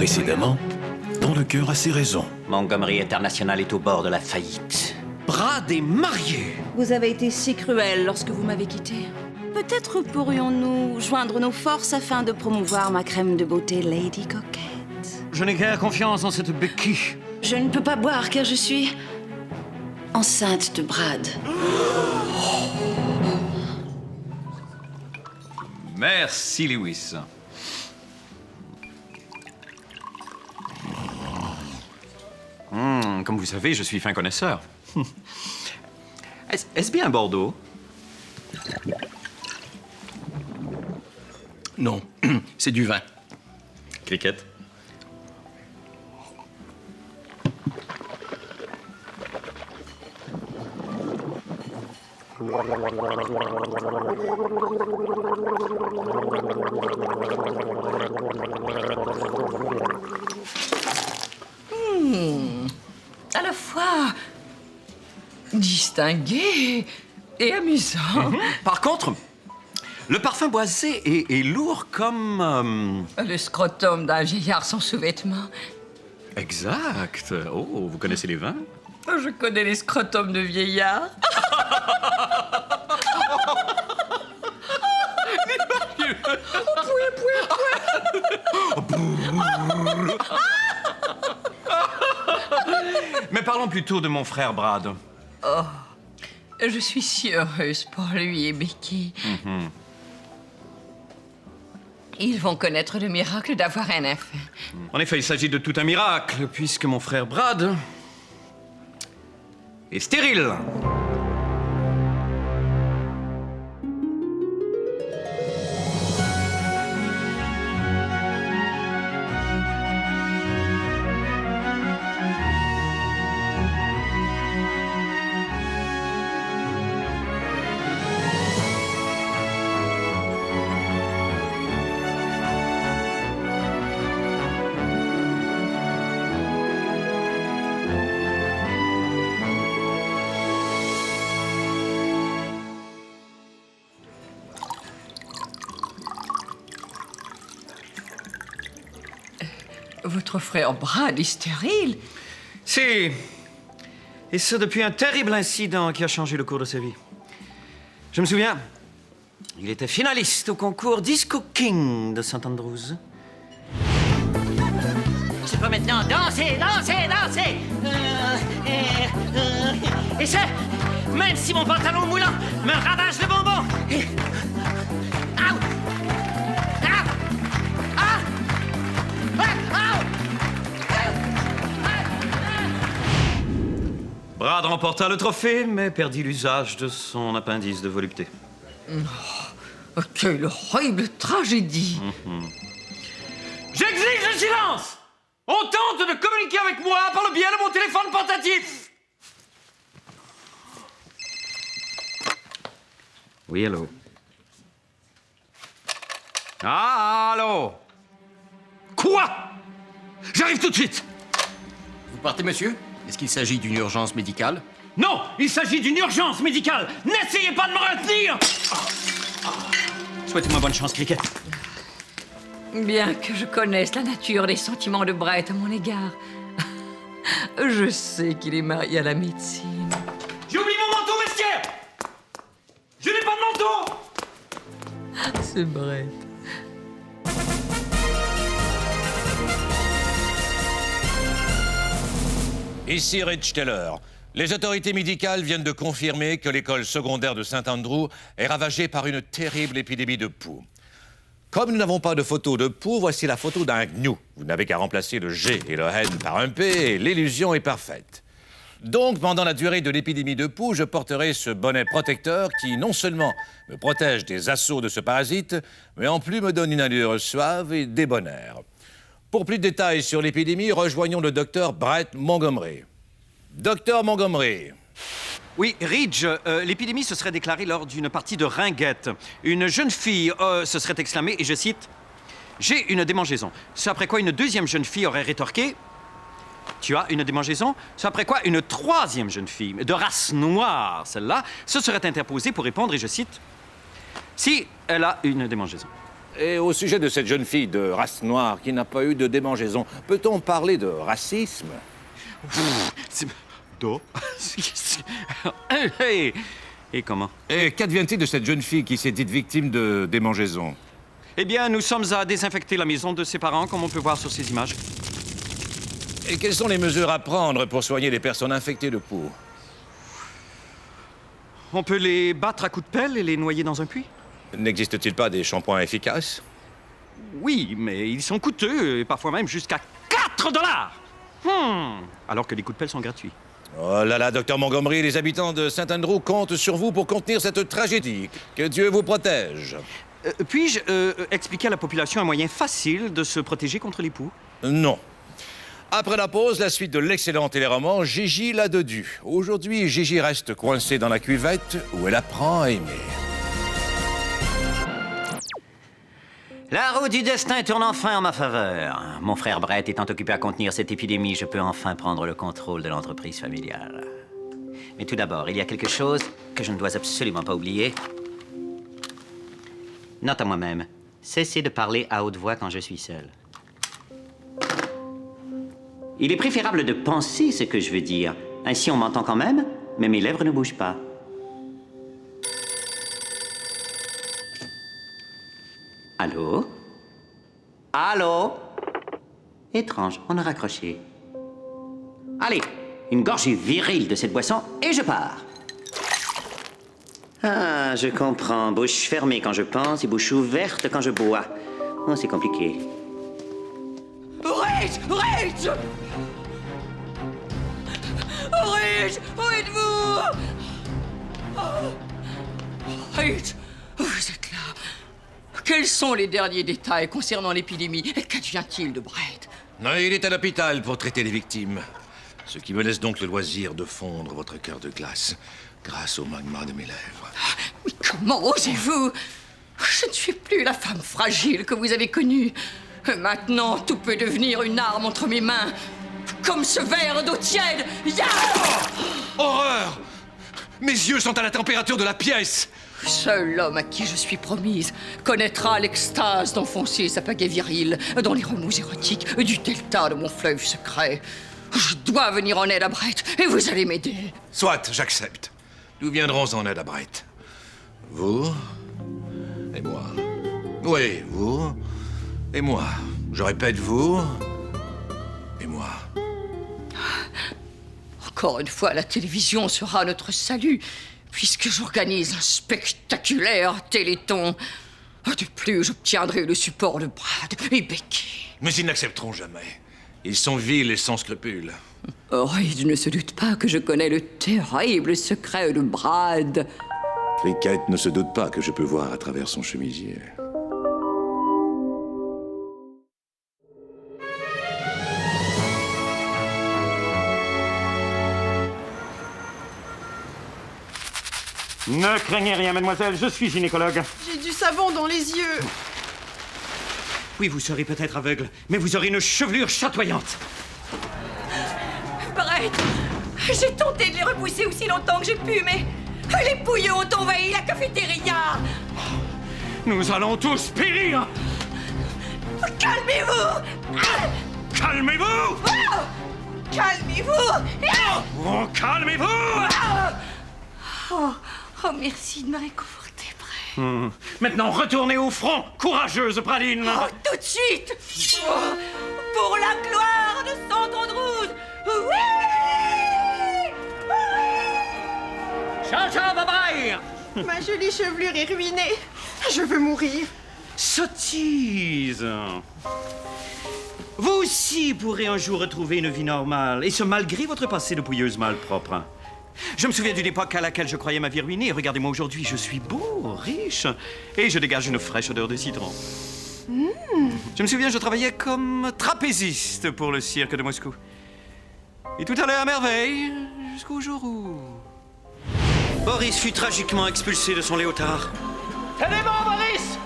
Précédemment, dans Le Cœur a ses raisons. Montgomery International est au bord de la faillite. Brad est marié. Vous avez été si cruel lorsque vous m'avez quitté. Peut-être pourrions-nous joindre nos forces afin de promouvoir ma crème de beauté Lady Coquette. Je n'ai guère confiance en cette béquille. Je ne peux pas boire car je suis enceinte de Brad. Merci, Lewis. Comme vous savez, je suis fin connaisseur. Est-ce bien Bordeaux? Non, c'est du vin. Cricket? À la fois distingué et amusant. Par contre, le parfum boisé est lourd comme... Le scrotum d'un vieillard sans sous-vêtements. Exact. Oh, vous connaissez les vins? Je connais les scrotums de vieillards. Mais parlons plutôt de mon frère Brad. Oh, je suis si heureuse pour lui et Becky. Ils vont connaître le miracle d'avoir un enfant. En effet, il s'agit de tout un miracle, puisque mon frère Brad est stérile. Votre frère Brad est stérile? Si. Et ce, depuis un terrible incident qui a changé le cours de sa vie. Je me souviens, il était finaliste au concours Disco King de St. Andrews. Je peux maintenant danser, danser, danser. Et ce, même si mon pantalon moulant me ravage le bonbon. Aou! Ah! Ah! Brad remporta le trophée, mais perdit l'usage de son appendice de volupté. Oh, quelle horrible tragédie! J'exige le silence! On tente de communiquer avec moi par le biais de mon téléphone portatif! Oui, allô? Ah, allô? Quoi? J'arrive tout de suite! Vous partez, monsieur? Est-ce qu'il s'agit d'une urgence médicale? Non, il s'agit d'une urgence médicale! N'essayez pas de me retenir! Souhaitez-moi bonne chance, Cricket. Bien que je connaisse la nature des sentiments de Brett à mon égard, je sais qu'il est marié à la médecine. J'ai oublié mon manteau vestiaire! Je n'ai pas de manteau! C'est Brett. Ici Rich Taylor. Les autorités médicales viennent de confirmer que l'école secondaire de Saint-Andrew est ravagée par une terrible épidémie de poux. Comme nous n'avons pas de photo de poux, voici la photo d'un gnou. Vous n'avez qu'à remplacer le G et le N par un P et l'illusion est parfaite. Donc, pendant la durée de l'épidémie de poux, je porterai ce bonnet protecteur qui non seulement me protège des assauts de ce parasite, mais en plus me donne une allure suave et débonnaire. Pour plus de détails sur l'épidémie, rejoignons le docteur Brett Montgomery. Docteur Montgomery. Oui, Ridge, l'épidémie se serait déclarée lors d'une partie de ringuette. Une jeune fille se serait exclamée, et je cite, « J'ai une démangeaison ». Ce après quoi une deuxième jeune fille aurait rétorqué, « Tu as une démangeaison ». Ce après quoi une troisième jeune fille, de race noire, celle-là, se serait interposée pour répondre, et je cite, « Si elle a une démangeaison ». Et au sujet de cette jeune fille de race noire qui n'a pas eu de démangeaison, peut-on parler de racisme? Hey. Et comment? Et qu'advient-il de cette jeune fille qui s'est dite victime de démangeaison? Eh bien, nous sommes à désinfecter la maison de ses parents, comme on peut voir sur ces images. Et quelles sont les mesures à prendre pour soigner les personnes infectées de poux? On peut les battre à coups de pelle et les noyer dans un puits? N'existe-t-il pas des shampoings efficaces? Oui, mais ils sont coûteux, et parfois même jusqu'à 4 $. Alors que les coups de pelle sont gratuits. Oh là là, docteur Montgomery, les habitants de Saint-Andrew comptent sur vous pour contenir cette tragédie. Que Dieu vous protège. Puis-je expliquer à la population un moyen facile de se protéger contre les poux? Non. Après la pause, la suite de l'excellent téléroman Gigi la Dodue. Aujourd'hui, Gigi reste coincée dans la cuvette où elle apprend à aimer. La roue du destin tourne enfin en ma faveur. Mon frère Brett étant occupé à contenir cette épidémie, je peux enfin prendre le contrôle de l'entreprise familiale. Mais tout d'abord, il y a quelque chose que je ne dois absolument pas oublier. Note à moi-même, cessez de parler à haute voix quand je suis seul. Il est préférable de penser ce que je veux dire. Ainsi, on m'entend quand même, mais mes lèvres ne bougent pas. Allô? Allô? Étrange, on a raccroché. Allez, une gorgée virile de cette boisson et je pars. Ah, je comprends. Bouche fermée quand je pense et bouche ouverte quand je bois. Oh, c'est compliqué. Rich! Rich! Rich! Où êtes-vous? Rich! Vous êtes là. Quels sont les derniers détails concernant l'épidémie? Et qu'advient-il de Brett? Non, il est à l'hôpital pour traiter les victimes. Ce qui me laisse donc le loisir de fondre votre cœur de glace grâce au magma de mes lèvres. Mais comment osez-vous? Je ne suis plus la femme fragile que vous avez connue. Maintenant, tout peut devenir une arme entre mes mains. Comme ce verre d'eau tiède. Horreur! Mes yeux sont à la température de la pièce! Seul l'homme à qui je suis promise connaîtra l'extase d'enfoncer sa pagaie virile dans les remous érotiques du delta de mon fleuve secret. Je dois venir en aide à Brett et vous allez m'aider. Soit, j'accepte. Nous viendrons en aide à Brett. Vous et moi. Oui, vous et moi. Je répète, vous et moi. Encore une fois, la télévision sera notre salut, puisque j'organise un spectaculaire téléthon. De plus, j'obtiendrai le support de Brad et Becky. Mais ils n'accepteront jamais. Ils sont vils et sans scrupules. Reed ne se doute pas que je connais le terrible secret de Brad. Cricket ne se doute pas que je peux voir à travers son chemisier. Ne craignez rien, mademoiselle, je suis gynécologue. J'ai du savon dans les yeux. Oui, vous serez peut-être aveugle, mais vous aurez une chevelure chatoyante. Brett, j'ai tenté de les repousser aussi longtemps que j'ai pu, mais les pouilleux ont envahi la cafétéria. Nous allons tous périr. Calmez-vous! Calmez-vous! Calmez-vous! Oh, calmez-vous! Oh, merci de me réconforter, Brett. Maintenant, retournez au front, courageuse Praline. Oh, tout de suite! Oh, pour la gloire de Saint-Andrews! Oui! Ciao, ciao, bye-bye! Ma jolie chevelure est ruinée. Je veux mourir. Sottise! Vous aussi pourrez un jour retrouver une vie normale, et ce malgré votre passé de pouilleuse malpropre. Je me souviens d'une époque à laquelle je croyais ma vie ruinée. Regardez-moi aujourd'hui, je suis beau, riche, et je dégage une fraîche odeur de citron. Je me souviens, je travaillais comme trapéziste pour le cirque de Moscou. Et tout allait à merveille, jusqu'au jour où... Boris fut tragiquement expulsé de son léotard. Tenez bon, Boris!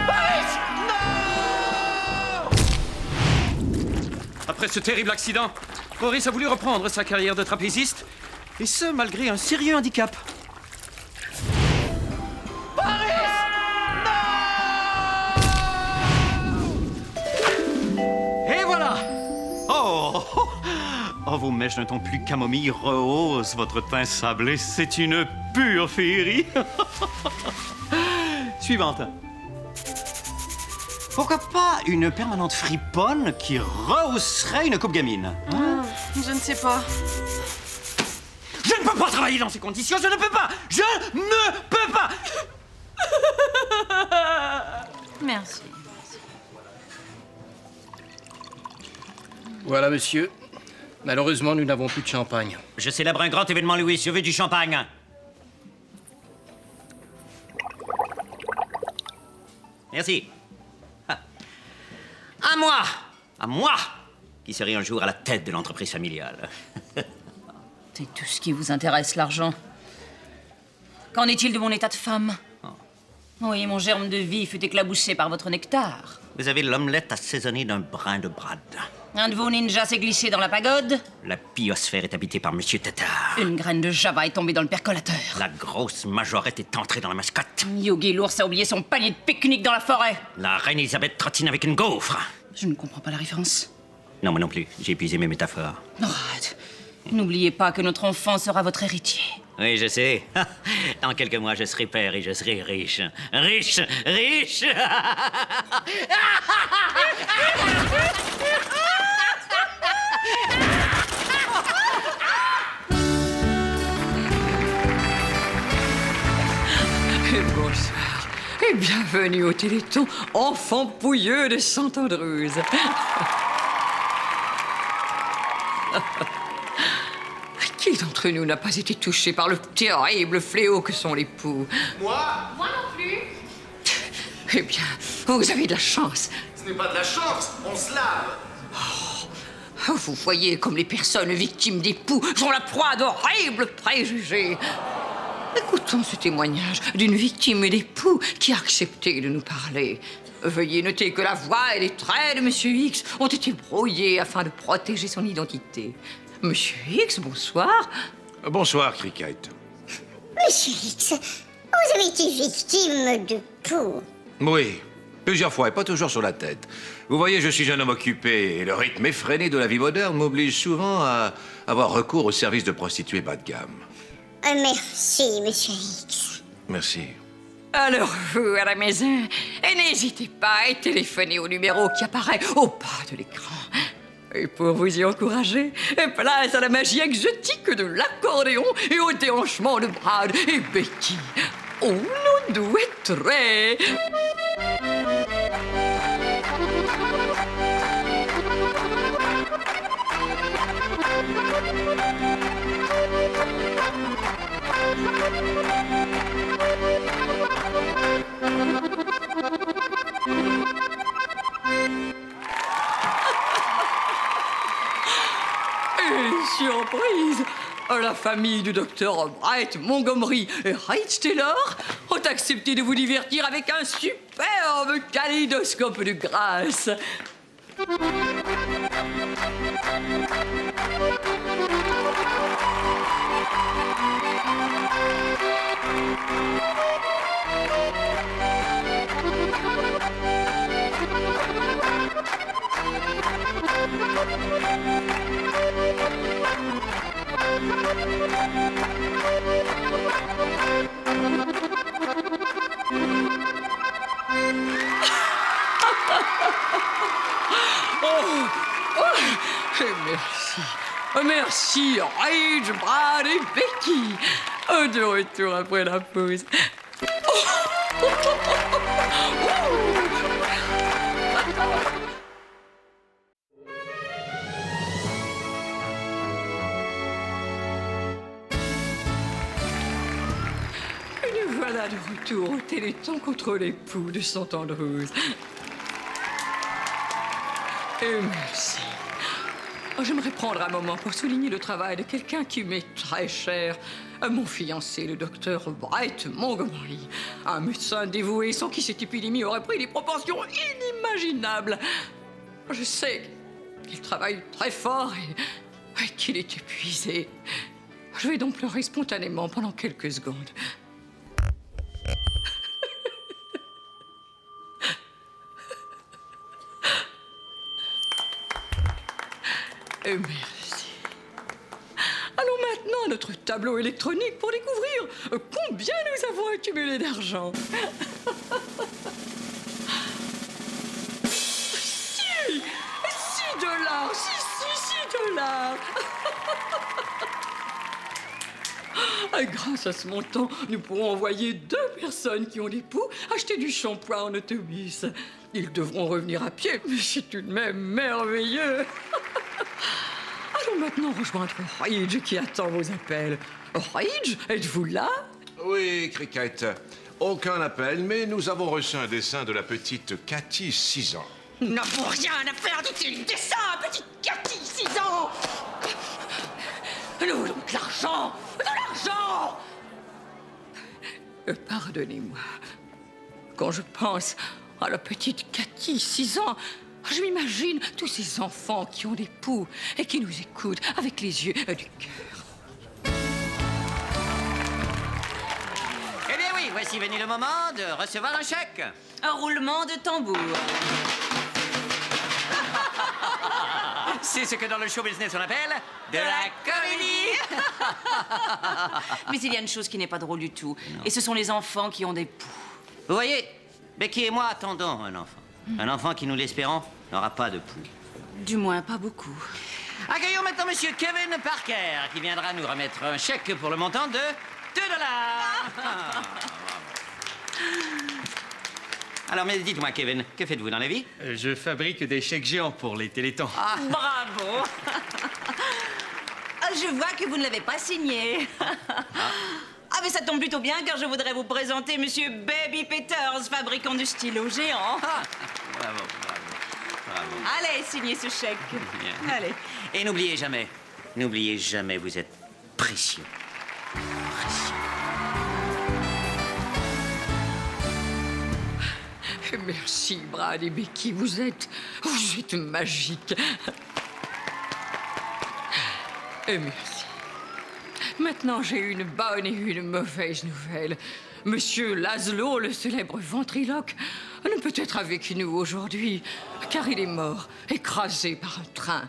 Boris! Non! Après ce terrible accident, Boris a voulu reprendre sa carrière de trapéziste, et ce, malgré un sérieux handicap. Boris! Non! Oh, oh, oh, vos mèches d'un ton plus camomille rehaussent votre teint sablé. C'est une pure féerie. Suivante. Pourquoi pas une permanente friponne qui rehausserait une coupe gamine? Je ne sais pas. Je ne peux pas travailler dans ces conditions, je ne peux pas! Je ne peux pas! Merci. Voilà, monsieur. Malheureusement, nous n'avons plus de champagne. Je célèbre un grand événement, Louis. Je veux du champagne. Merci. Ah. À moi! À moi! Qui serai un jour à la tête de l'entreprise familiale. C'est tout ce qui vous intéresse, l'argent. Qu'en est-il de mon état de femme? Oui, mon germe de vie fut éclaboussé par votre nectar. Vous avez l'omelette assaisonnée d'un brin de brade. Un de vos ninjas s'est glissé dans la pagode. La biosphère est habitée par Monsieur Tétard. Une graine de java est tombée dans le percolateur. La grosse majorette est entrée dans la mascotte. Yogi l'ours a oublié son panier de pique-nique dans la forêt. La reine Elisabeth trottine avec une gaufre. Je ne comprends pas la référence. Non, moi non plus. J'ai épuisé mes métaphores. Arrête. N'oubliez pas que notre enfant sera votre héritier. Oui, je sais. Dans quelques mois, je serai père et je serai riche. Riche! Riche! Bonsoir et bienvenue au Téléthon, enfant pouilleux de Saint-Andrews. Qui d'entre nous n'a pas été touché par le terrible fléau que sont les poux? Moi Moi non plus. Eh bien, vous avez de la chance. Ce n'est pas de la chance, on se lave. Vous voyez comme les personnes victimes des poux sont la proie d'horribles préjugés. Écoutons ce témoignage d'une victime des poux qui a accepté de nous parler. Veuillez noter que la voix et les traits de Monsieur X ont été brouillés afin de protéger son identité. Monsieur X, bonsoir. Bonsoir, Cricket. Monsieur X, vous avez été victime de poux. Oui, plusieurs fois et pas toujours sur la tête. Vous voyez, je suis un homme occupé et le rythme effréné de la vie moderne m'oblige souvent à avoir recours au service de prostituées bas de gamme. Merci, Monsieur X. Merci. Alors vous, à la maison, et n'hésitez pas à téléphoner au numéro qui apparaît au bas de l'écran. Et pour vous y encourager, place à la magie exotique de l'accordéon et au déhanchement de Brad et Becky. Oh, nos doués traits! Et surprise! La famille du docteur Bright Montgomery et Wright Taylor ont accepté de vous divertir avec un superbe kaléidoscope de grâce. Merci. Merci, Rage, Brad et Becky. De retour après la pause. Et nous voilà de retour au Téléthon contre les poux de Saint-Andrews. Et merci. J'aimerais prendre un moment pour souligner le travail de quelqu'un qui m'est très cher. Mon fiancé, le docteur Bright Montgomery. Un médecin dévoué sans qui cette épidémie aurait pris des proportions inimaginables. Je sais qu'il travaille très fort et qu'il est épuisé. Je vais donc pleurer spontanément pendant quelques secondes. Et merci. Allons maintenant à notre tableau électronique pour découvrir combien nous avons accumulé d'argent. $6 $6 Grâce à ce montant, nous pourrons envoyer 2 personnes qui ont des poux acheter du shampoing en autobus. Ils devront revenir à pied, mais c'est tout de même merveilleux. Allons maintenant rejoindre Ridge qui attend vos appels. Ridge, êtes-vous là? Oui, Cricket. Aucun appel, mais nous avons reçu un dessin de la petite Cathy, 6 ans. Nous n'avons rien à faire du dessin, petite Cathy, 6 ans. Nous voulons de l'argent. De l'argent. Pardonnez-moi. Quand je pense à la petite Cathy, 6 ans, je m'imagine tous ces enfants qui ont des poux et qui nous écoutent avec les yeux du cœur. Eh bien oui, voici venu le moment de recevoir un chèque. Un roulement de tambour. C'est ce que dans le show business on appelle de la comédie. Mais il y a une chose qui n'est pas drôle du tout. Et ce sont les enfants qui ont des poux. Vous voyez, Becky et moi attendons un enfant. Un enfant qui, nous l'espérons, n'aura pas de poux. Du moins, pas beaucoup. Accueillons maintenant Monsieur Kevin Parker, qui viendra nous remettre un chèque pour le montant de $2. Alors, mais dites-moi, Kevin, que faites-vous dans la vie? Je fabrique des chèques géants pour les télétons. Bravo. Je vois que vous ne l'avez pas signé. Ah, mais ça tombe plutôt bien, car je voudrais vous présenter Monsieur Baby Peters, fabricant de stylos géants. Bravo. Allez, signez ce chèque. Bien. Allez. Et n'oubliez jamais, vous êtes précieux. Merci, Brad et Becky, vous êtes magiques. Et merci. Maintenant, j'ai une bonne et une mauvaise nouvelle. Monsieur Laszlo, le célèbre ventriloque, ne peut être avec nous aujourd'hui, car il est mort, écrasé par un train.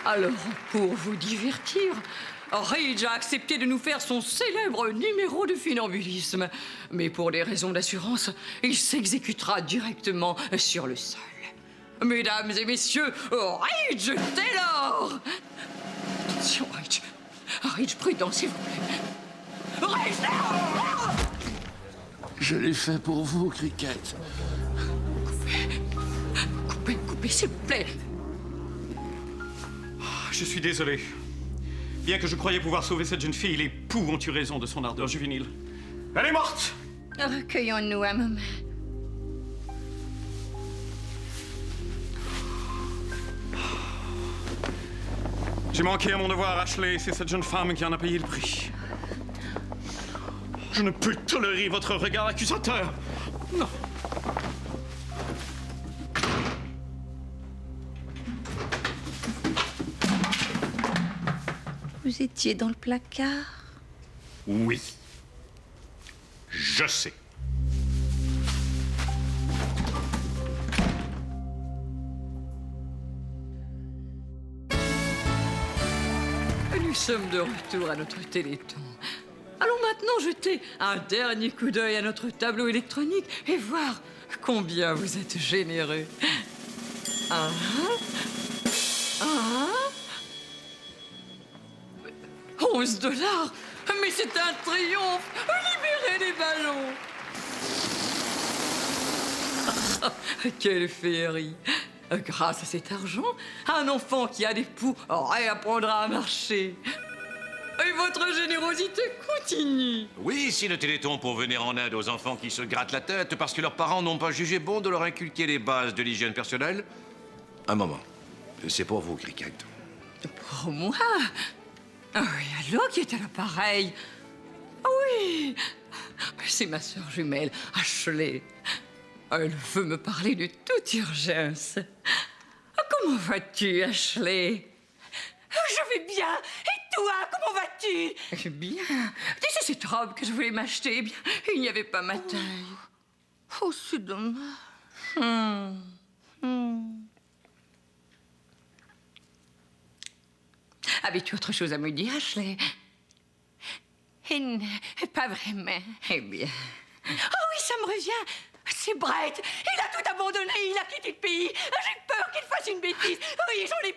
Alors, pour vous divertir, Ridge a accepté de nous faire son célèbre numéro de funambulisme. Mais pour des raisons d'assurance, il s'exécutera directement sur le sol. Mesdames et messieurs, Ridge Taylor! Attention, Ridge. Ridge, prudent, s'il vous plaît. Ridge Taylor! Je l'ai fait pour vous, Cricket. Coupez, s'il vous plaît. Je suis désolé. Bien que je croyais pouvoir sauver cette jeune fille, les poux ont eu raison de son ardeur juvénile. Elle est morte! Recueillons-nous un moment. J'ai manqué à mon devoir, Ashley. C'est cette jeune femme qui en a payé le prix. Je ne peux tolérer votre regard accusateur. Non. Vous étiez dans le placard? Oui. Je sais. Nous sommes de retour à notre téléthon. Allons maintenant jeter un dernier coup d'œil à notre tableau électronique et voir combien vous êtes généreux. $11. Mais c'est un triomphe! Libérez les ballons! Quelle féerie! Grâce à cet argent, un enfant qui a des poux réapprendra à marcher. Et votre générosité continue. Oui, si le Téléthon pour venir en aide aux enfants qui se grattent la tête parce que leurs parents n'ont pas jugé bon de leur inculquer les bases de l'hygiène personnelle. Un moment. C'est pour vous, Cricket. Pour moi? Oui, allô, qui est à l'appareil? Oui, c'est ma sœur jumelle, Ashley. Elle veut me parler de toute urgence. Comment vas-tu, Ashley? Je vais bien. Et toi, comment vas-tu? Bien. Tu sais, cette robe que je voulais m'acheter, eh bien, il n'y avait pas ma taille. Oh, c'est dommage. Avais-tu autre chose à me dire, Ashley? Pas vraiment. Eh bien... Oh oui, ça me revient. C'est Brett. Il a tout abandonné, il a quitté le pays. J'ai peur qu'il fasse une bêtise. Oui, j'en ai